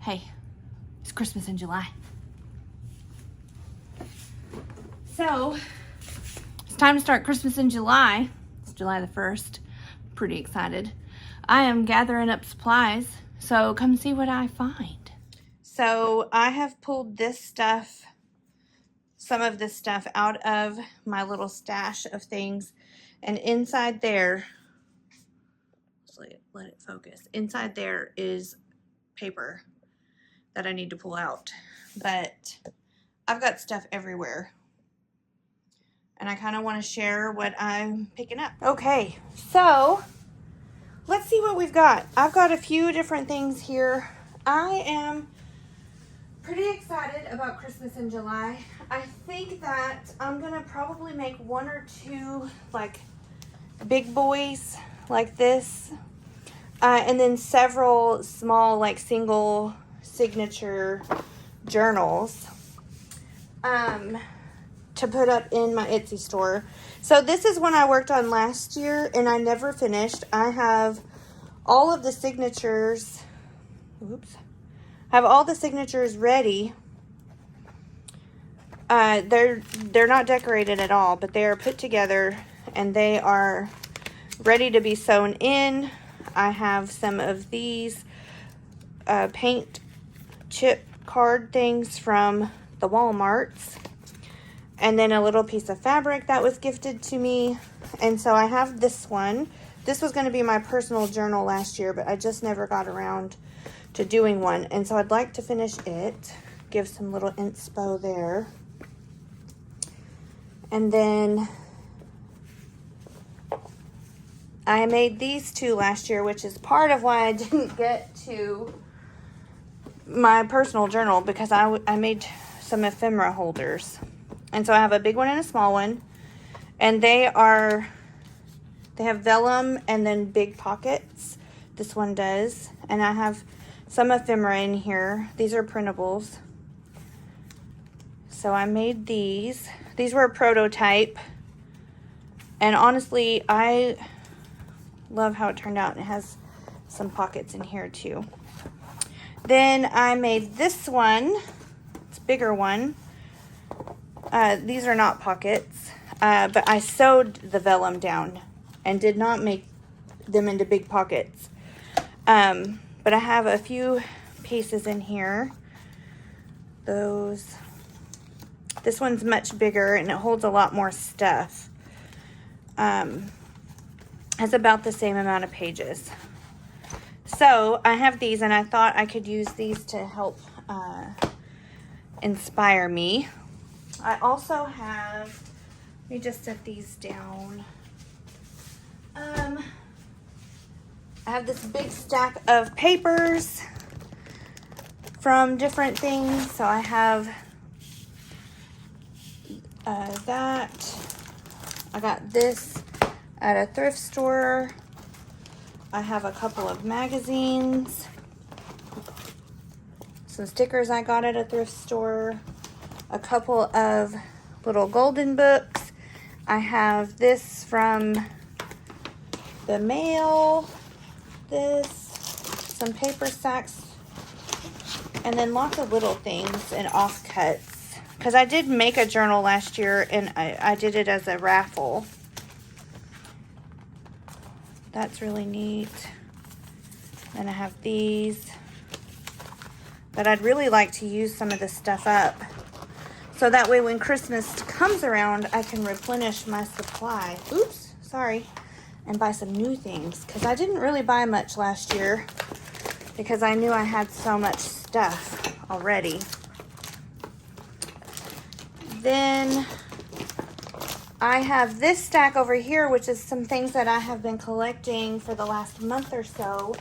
Hey, it's Christmas in July. So, it's time to start Christmas in July. It's July the 1st. Pretty excited. I am gathering up supplies, so come see what I find. So, I have pulled this stuff, some of this stuff out of my little stash of things, and inside there, let it focus. Inside there is paper that I need to pull out, but I've got stuff everywhere and I kind of want to share what I'm picking up. Okay, so let's see what we've got. I've got a few different things here. I am pretty excited about Christmas in July. I think that I'm gonna probably make one or two like big boys like this, and then several small like single signature journals to put up in my Etsy store. So this is one I worked on last year and I never finished. I have all of the signatures, all the signatures ready. They're not decorated at all, but they are put together and they are ready to be sewn in. I have some of these paint chip card things from the Walmarts, and then a little piece of fabric that was gifted to me. And so I have this one. This was going to be my personal journal last year, but I just never got around to doing one, and so I'd like to finish it, give some little inspo there. And then I made these two last year, which is part of why I didn't get to my personal journal, because I made some ephemera holders. And so I have a big one and a small one, and they have vellum and then big pockets. This one does. And I have some ephemera in here. These are printables. So I made these. These were a prototype. And honestly, I love how it turned out. It has some pockets in here too. Then I made this one. It's a bigger one. These are not pockets, but I sewed the vellum down and did not make them into big pockets. But I have a few pieces in here. This one's much bigger and it holds a lot more stuff. Has about the same amount of pages. So I have these, and I thought I could use these to help inspire me. I also have, let me just set these down. I have this big stack of papers from different things. So I have that. I got this at a thrift store. I have a couple of magazines, some stickers I got at a thrift store, a couple of little golden books. I have this from the mail, some paper sacks, and then lots of little things and offcuts. Because I did make a journal last year and I did it as a raffle. That's really neat. And I have these. But I'd really like to use some of this stuff up, so that way when Christmas comes around, I can replenish my supply. Oops, sorry. And buy some new things. Because I didn't really buy much last year, because I knew I had so much stuff already. Then I have this stack over here, which is some things that I have been collecting for the last month or so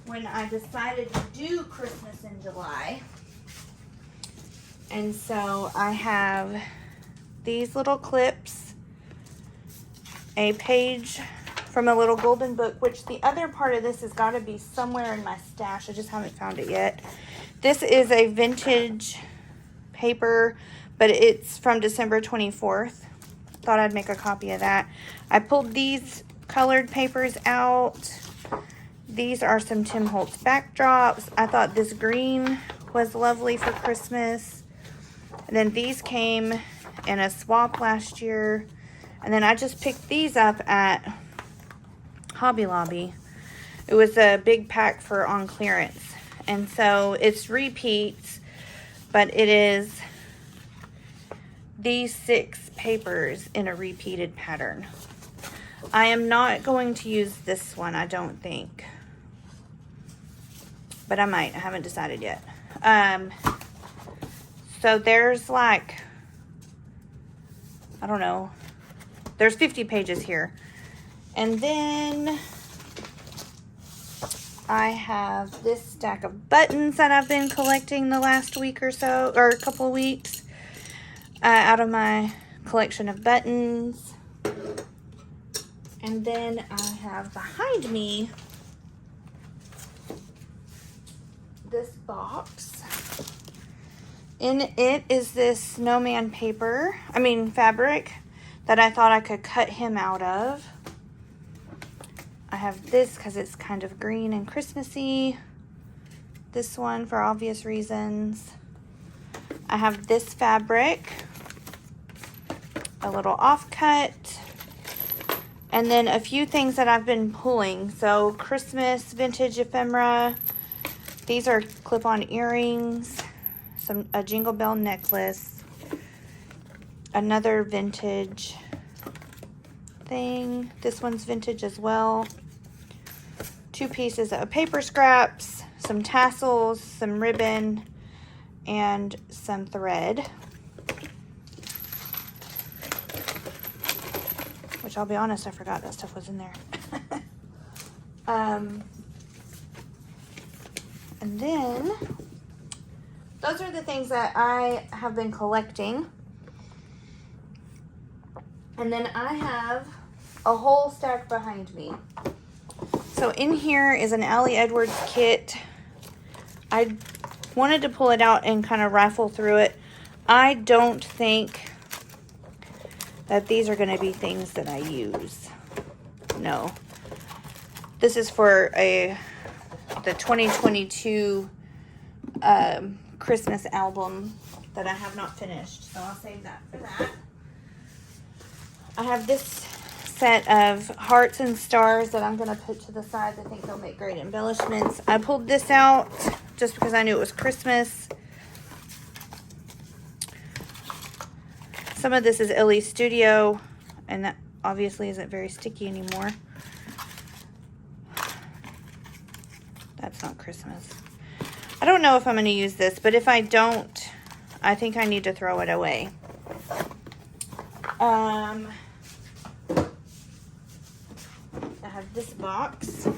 when I decided to do Christmas in July. And so I have these little clips, a page from a little golden book, which the other part of this has got to be somewhere in my stash. I just haven't found it yet. This is a vintage paper, but it's from December 24th. Thought I'd make a copy of that. I pulled these colored papers out. these are some Tim Holtz backdrops. I thought this green was lovely for Christmas. And then these came in a swap last year. And then I just picked these up at Hobby Lobby. It was a big pack for on clearance. And so it's repeats, but it is these 6 papers in a repeated pattern. I am not going to use this one, I don't think. But I might. I haven't decided yet. So there's like, I don't know. There's 50 pages here. And then I have this stack of buttons that I've been collecting the last week or so, or a couple of weeks, out of my collection of buttons. And then I have behind me this box. In it is this snowman fabric that I thought I could cut him out of. I have this because it's kind of green and Christmassy. This one for obvious reasons. I have this fabric, a little offcut, and then a few things that I've been pulling. So Christmas vintage ephemera. These are clip-on earrings, a Jingle Bell necklace, another vintage thing. This one's vintage as well. 2 pieces of paper scraps, some tassels, some ribbon, and some thread. Which I'll be honest, I forgot that stuff was in there. And then those are the things that I have been collecting. And then I have a whole stack behind me. So in here is an Allie Edwards kit. I wanted to pull it out and kind of rifle through it. I don't think that these are going to be things that I use. No. This is for the 2022 Christmas album that I have not finished. So I'll save that for that. I have this set of hearts and stars that I'm going to put to the side. I think they'll make great embellishments. I pulled this out just because I knew it was Christmas. Some of this is Ilie Studio, and that obviously isn't very sticky anymore. That's not Christmas. I don't know if I'm going to use this, but if I don't, I think I need to throw it away. I have this box.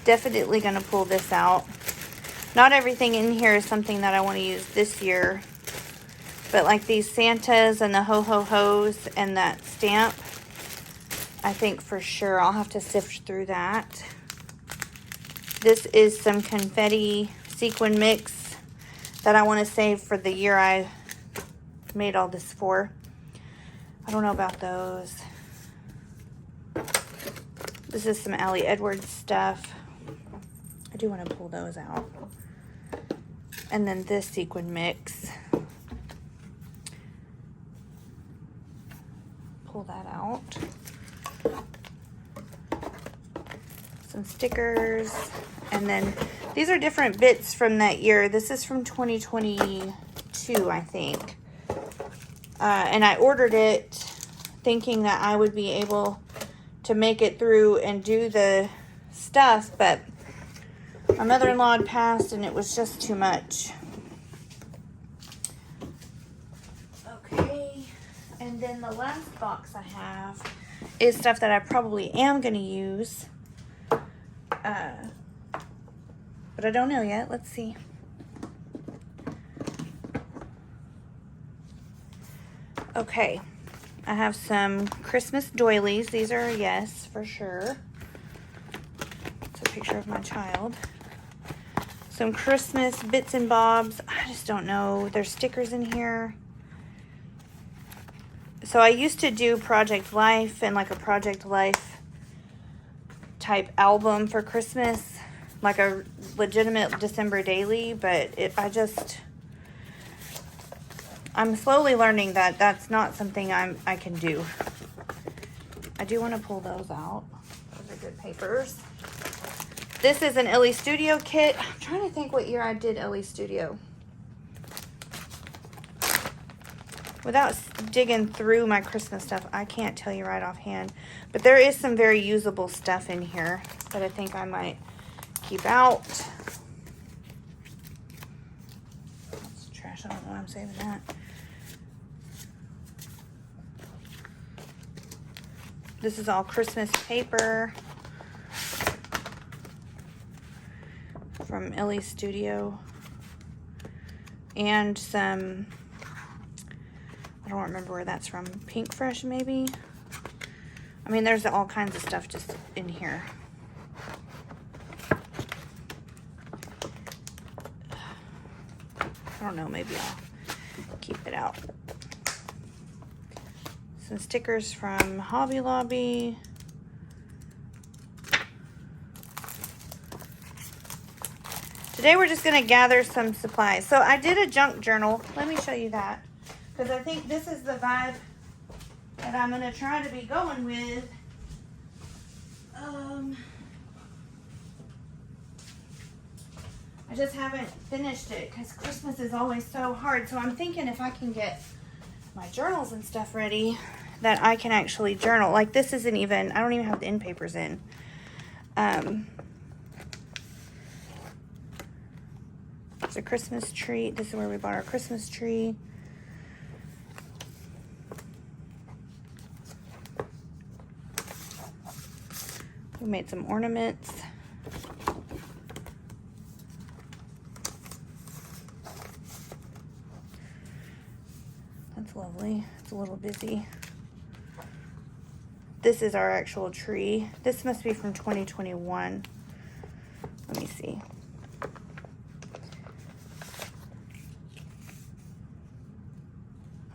Definitely going to pull this out. Not everything in here is something that I want to use this year. But like these Santas and the ho-ho-hos and that stamp, I think for sure I'll have to sift through that. This is some confetti sequin mix that I want to save for the year I made all this for. I don't know about those. This is some Allie Edwards stuff. I do want to pull those out. And then this sequin mix. Pull that out. Some stickers. And then these are different bits from that year. This is from 2022, I think. And I ordered it thinking that I would be able to make it through and do the stuff, but my mother-in-law had passed and it was just too much. Okay, and then the last box I have is stuff that I probably am going to use. But I don't know yet. Let's see. Okay, I have some Christmas doilies. These are a yes, for sure. It's a picture of my child. Some Christmas bits and bobs. I just don't know. There's stickers in here. So I used to do Project Life and like a Project Life type album for Christmas, like a legitimate December daily, but I'm slowly learning that that's not something I can do. I do want to pull those out. Those are good papers. This is an Ilie Studio kit. I'm trying to think what year I did Ilie Studio. Without digging through my Christmas stuff, I can't tell you right offhand. But there is some very usable stuff in here that I think I might keep out. That's trash. I don't know why I'm saving that. This is all Christmas paper from Ilie Studio. And some, I don't remember where that's from. Pink Fresh, maybe? I mean, there's all kinds of stuff just in here. I don't know, maybe I'll keep it out. Some stickers from Hobby Lobby. Today we're just going to gather some supplies. So I did a junk journal. Let me show you that. Because I think this is the vibe that I'm going to try to be going with. I just haven't finished it because Christmas is always so hard. So I'm thinking if I can get my journals and stuff ready, that I can actually journal. Like this isn't even, I don't even have the end papers in. It's a Christmas tree. This is where we bought our Christmas tree. We made some ornaments. That's lovely. It's a little busy. This is our actual tree. This must be from 2021. Let me see.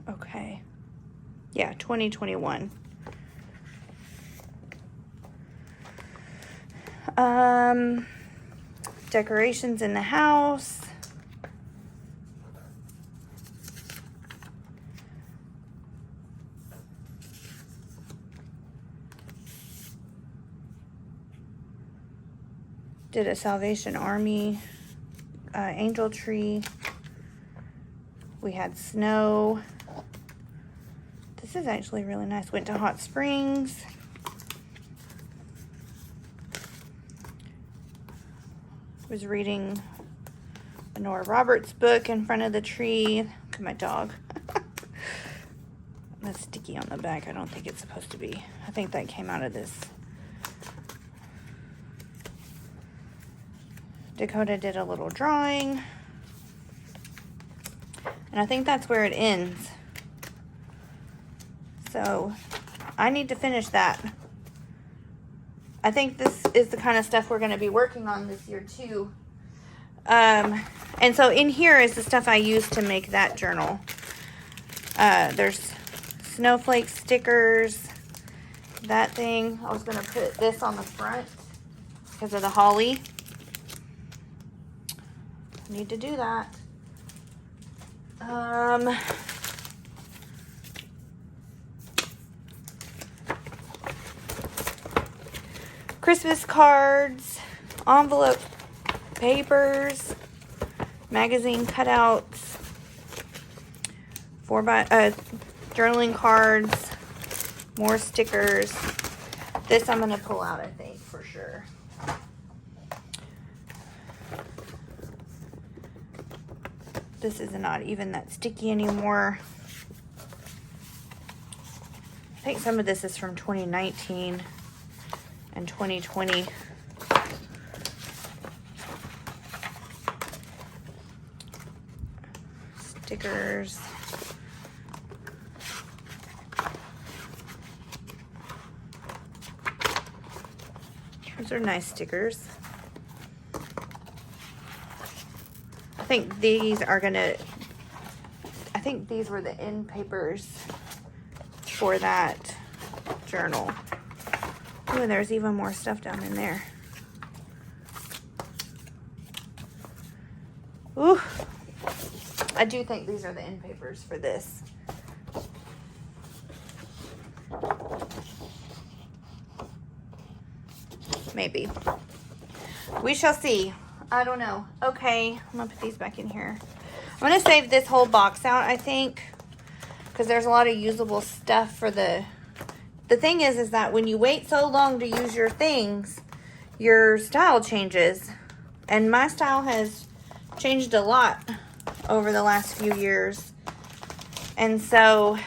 Okay. Yeah, 2021. Decorations in the house. Did a Salvation Army angel tree. We had snow. This is actually really nice. Went to Hot Springs. Was reading a Nora Roberts book in front of the tree. Look at my dog. That's sticky on the back. I don't think it's supposed to be. I think that came out of this. Dakota did a little drawing. And I think that's where it ends. So I need to finish that. I think this is the kind of stuff we're going to be working on this year too. And so in here is the stuff I use to make that journal. There's snowflake stickers, that thing. I was going to put this on the front because of the holly. Need to do that. Christmas cards, envelope papers, magazine cutouts, journaling cards, more stickers. This I'm going to pull out, I think, for sure. This is not even that sticky anymore. I think some of this is from 2019 and 2020. Stickers. Those are nice stickers. I think these are gonna, I think these were the end papers for that journal. Oh, there's even more stuff down in there. Ooh. I do think these are the end papers for this. Maybe. We shall see. I don't know. Okay, I'm gonna put these back in here. I'm gonna save this whole box out, I think, because there's a lot of usable stuff for the thing is that when you wait so long to use your things, your style changes. And my style has changed a lot over the last few years. And so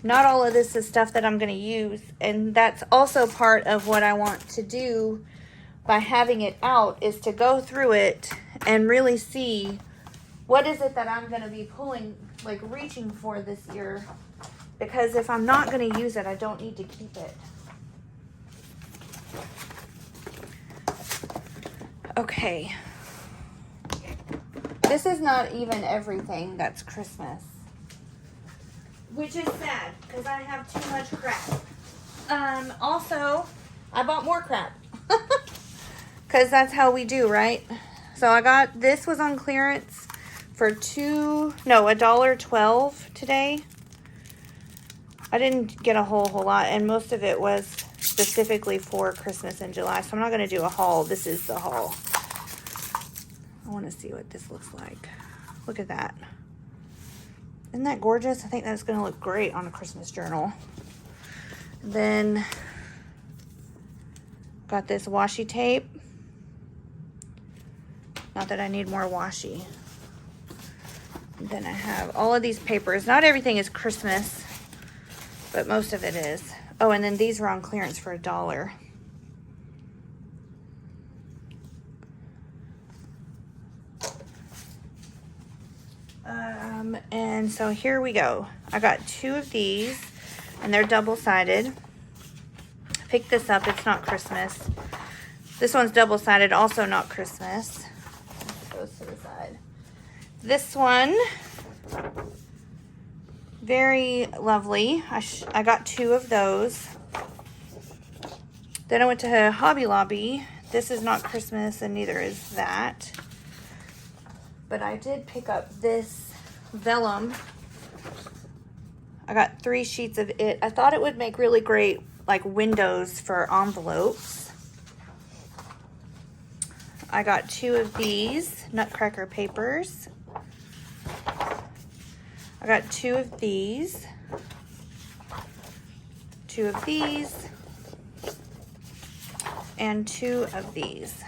not all of this is stuff that I'm going to use. And that's also part of what I want to do by having it out, is to go through it and really see what is it that I'm going to be pulling, like reaching for this year. Because if I'm not going to use it, I don't need to keep it. Okay. This is not even everything that's Christmas. Which is sad, because I have too much crap. Also, I bought more crap. Because that's how we do, right? So I got, this was on clearance for $1.12 today. I didn't get a whole lot, and most of it was specifically for Christmas in July. So I'm not going to do a haul. This is the haul. I want to see what this looks like. Look at that. Isn't that gorgeous? I think that's going to look great on a Christmas journal. Then got this washi tape. Not that I need more washi. And then I have all of these papers. Not everything is Christmas, but most of it is. Oh, and then these were on clearance for $1. And so here we go. I got 2 of these, and they're double-sided. Picked this up. It's not Christmas. This one's double-sided, also not Christmas. This goes to the side. This one, very lovely. I got 2 of those. Then I went to Hobby Lobby. This is not Christmas, and neither is that. But I did pick up this vellum. I got 3 sheets of it. I thought it would make really great like windows for envelopes. I got 2 of these Nutcracker papers. I got 2 of these, 2 of these, and 2 of these.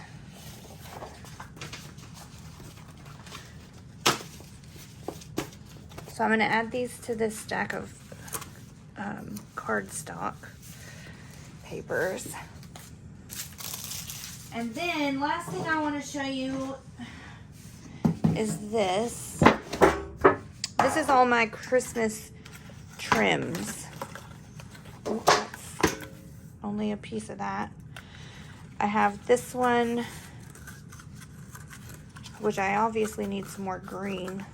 So I'm going to add these to this stack of cardstock papers. And then last thing I want to show you is this. This is all my Christmas trims. Ooh, that's only a piece of that. I have this one, which I obviously need some more green.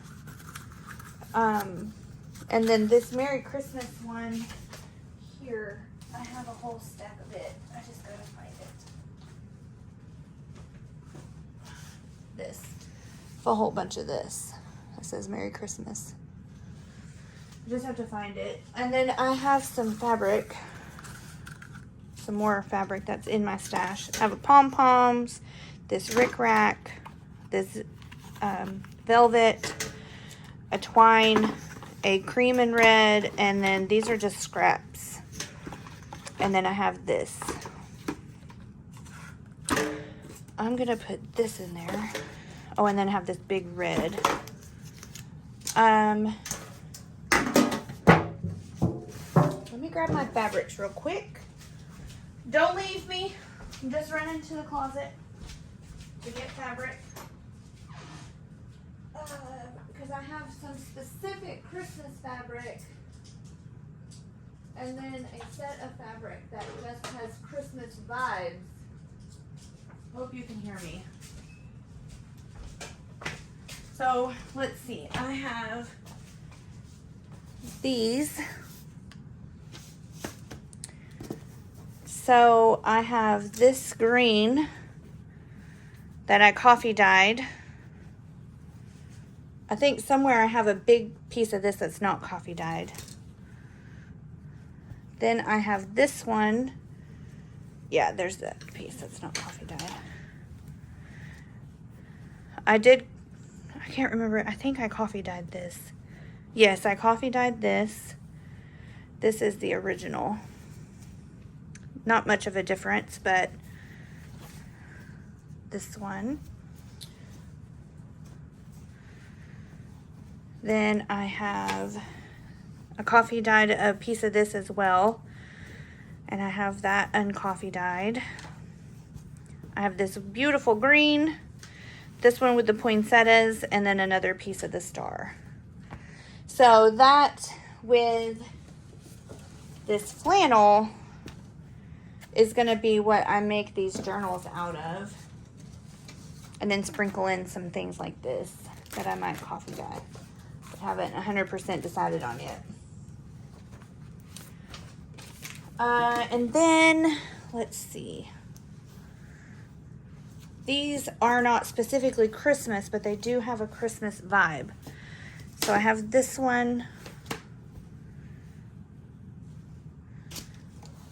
And then this Merry Christmas one here, I have a whole stack of it. I just gotta find it. This. A whole bunch of this. It says Merry Christmas. I just have to find it. And then I have some fabric. Some more fabric that's in my stash. I have a pom-poms, this rickrack, this velvet, a twine, a cream and red, and then these are just scraps. And then I have this. I'm gonna put this in there. Oh, and then I have this big red. Let me grab my fabrics real quick. Don't leave me. I'm just running to the closet to get fabric. Because I have some specific Christmas fabric, and then a set of fabric that just has Christmas vibes. Hope you can hear me. So let's see. I have these. So I have this green that I coffee dyed. I think somewhere I have a big piece of this that's not coffee dyed. Then I have this one. Yeah, there's that piece that's not coffee dyed. I can't remember. I think I coffee dyed this. Yes, I coffee dyed this. This is the original. Not much of a difference, but this one. Then I have a coffee dyed a piece of this as well. And I have that uncoffee dyed. I have this beautiful green, this one with the poinsettias, and then another piece of the star. So that with this flannel is going to be what I make these journals out of. And then sprinkle in some things like this that I might coffee dye. But haven't 100% decided on yet. And then, let's see. These are not specifically Christmas, but they do have a Christmas vibe. So I have this one,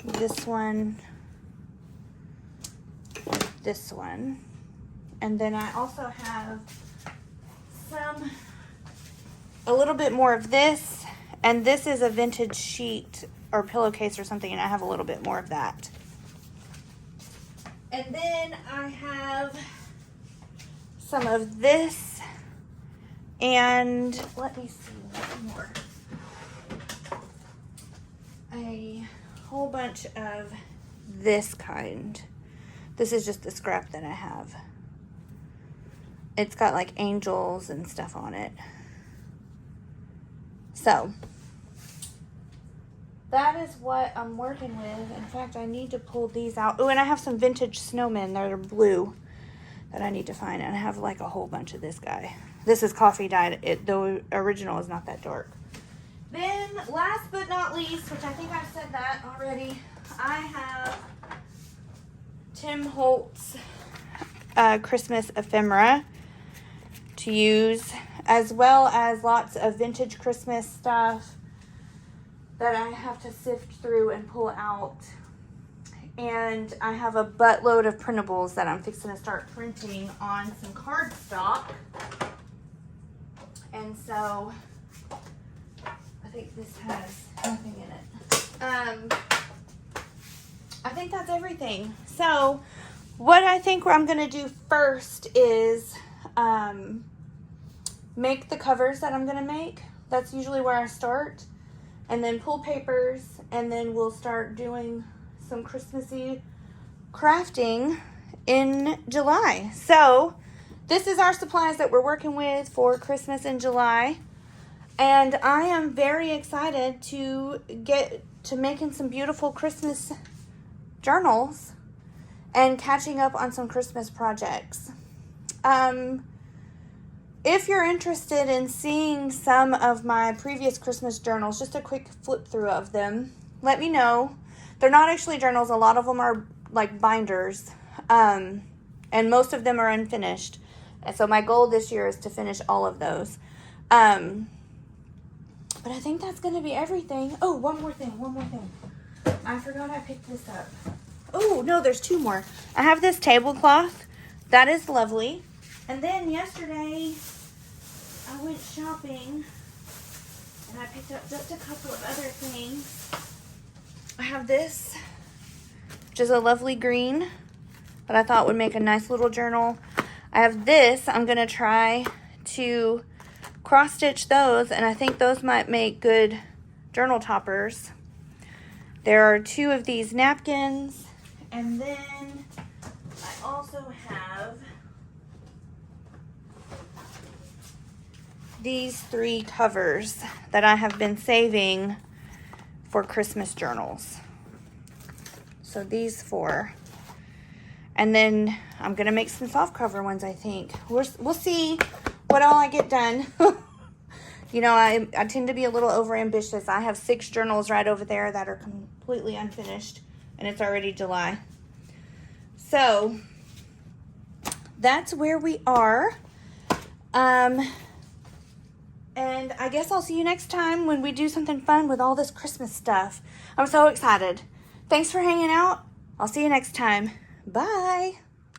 this one, this one. And then I also have a little bit more of this. And this is a vintage sheet or pillowcase or something, and I have a little bit more of that. And then I have some of this, and let me see what more. A whole bunch of this kind. This is just the scrap that I have. It's got like angels and stuff on it. So that is what I'm working with. In fact, I need to pull these out. Oh, and I have some vintage snowmen that are blue that I need to find. And I have like a whole bunch of this guy. This is coffee dyed. The original is not that dark. Then, last but not least, which I think I've said that already, I have Tim Holtz Christmas ephemera to use, as well as lots of vintage Christmas stuff that I have to sift through and pull out. And I have a buttload of printables that I'm fixing to start printing on some cardstock. And so I think this has nothing in it. I think that's everything. So what I think I'm going to do first is make the covers that I'm going to make. That's usually where I start. And then pull papers, and then we'll start doing some Christmassy crafting in July. So this is our supplies that we're working with for Christmas in July. And I am very excited to get to making some beautiful Christmas journals and catching up on some Christmas projects. If you're interested in seeing some of my previous Christmas journals, just a quick flip through of them, let me know. They're not actually journals. A lot of them are like binders, and most of them are unfinished. And so my goal this year is to finish all of those. But I think that's going to be everything. Oh, one more thing. I forgot I picked this up. Oh, no, there's two more. I have this tablecloth. That is lovely. And then yesterday, I went shopping, and I picked up just a couple of other things. I have this, which is a lovely green, that I thought would make a nice little journal. I have this. I'm going to try to cross-stitch those, and I think those might make good journal toppers. There are two of these napkins, and then I also have these three covers that I have been saving for Christmas journals. So these four. And then I'm going to make some soft cover ones, I think. We'll see what all I get done. You know, I tend to be a little overambitious. I have 6 journals right over there that are completely unfinished. and it's already July. So that's where we are. And I guess I'll see you next time when we do something fun with all this Christmas stuff. I'm so excited. Thanks for hanging out. I'll see you next time. Bye.